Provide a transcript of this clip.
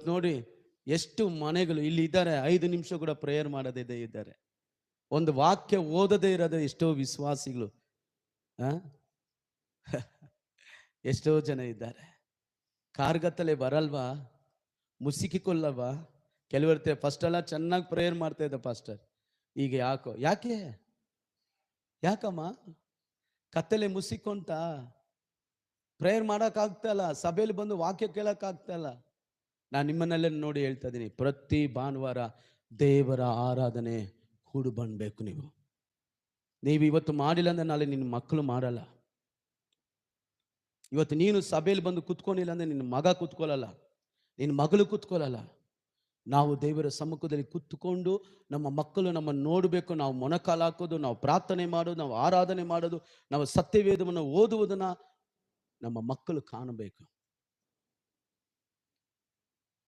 ಇವತ್ತು ನೋಡಿ ಎಷ್ಟು ಮನೆಗಳು ಇಲ್ಲಿ ಇದ್ದಾರೆ, 5 ನಿಮಿಷ ಕೂಡ ಪ್ರೇಯರ್ ಮಾಡದೇ ಇದ್ದಾರೆ. ಒಂದು ವಾಕ್ಯ ಓದದೇ ಇರೋದು ಎಷ್ಟೋ ವಿಶ್ವಾಸಿಗಳು ಎಷ್ಟೋ ಜನ ಇದ್ದಾರೆ. ಕಾರ್ಗತ್ತಲೆ ಬರಲ್ವಾ, ಮುಸುಕಿಕೊಳ್ಳಲ್ವಾ? ಕೆಲವರ್ತೆ ಫಸ್ಟ್ ಎಲ್ಲ ಚೆನ್ನಾಗಿ ಪ್ರೇಯರ್ ಮಾಡ್ತಾ ಇದ್ದ ಪಾಸ್ಟರ್, ಈಗ ಯಾಕಮ್ಮ ಕತ್ತಲೆ ಮುಸಿಕೊಂತ ಪ್ರೇಯರ್ ಮಾಡೋಕ್ಕಾಗ್ತಾಯಿಲ್ಲ, ಸಭೆಯಲ್ಲಿ ಬಂದು ವಾಕ್ಯ ಕೇಳೋಕ್ಕಾಗ್ತಾಯಿಲ್ಲ. ನಾನು ನಿಮ್ಮನ್ನೆಲ್ಲ ನೋಡಿ ಹೇಳ್ತಾ ಇದ್ದೀನಿ, ಪ್ರತಿ ಭಾನುವಾರ ದೇವರ ಆರಾಧನೆ ಕೂಡು ಬಂದ್ಬೇಕು. ನೀವು ಇವತ್ತು ಮಾಡಿಲ್ಲ ಅಂದ್ರೆ ನಾಳೆ ನಿನ್ನ ಮಕ್ಕಳು ಮಾಡಲ್ಲ. ಇವತ್ತು ನೀನು ಸಭೆಯಲ್ಲಿ ಬಂದು ಕುತ್ಕೊಂಡಿಲ್ಲ ಅಂದ್ರೆ ನಿನ್ನ ಮಗ ಕುತ್ಕೊಳ್ಳಲ್ಲ, ನಿನ್ನ ಮಗಳು ಕುತ್ಕೊಳ್ಳಲ್ಲ. ನಾವು ದೇವರ ಸಮ್ಮುಖದಲ್ಲಿ ಕುತ್ಕೊಂಡು ನಮ್ಮ ಮಕ್ಕಳು ನಮ್ಮನ್ನು ನೋಡಬೇಕು. ನಾವು ಮೊಣಕಾಲು ಹಾಕೋದು, ನಾವು ಪ್ರಾರ್ಥನೆ ಮಾಡೋದು, ನಾವು ಆರಾಧನೆ ಮಾಡೋದು, ನಾವು ಸತ್ಯವೇದವನ್ನು ಓದುವುದನ್ನು ನಮ್ಮ ಮಕ್ಕಳು ಕಾಣಬೇಕು.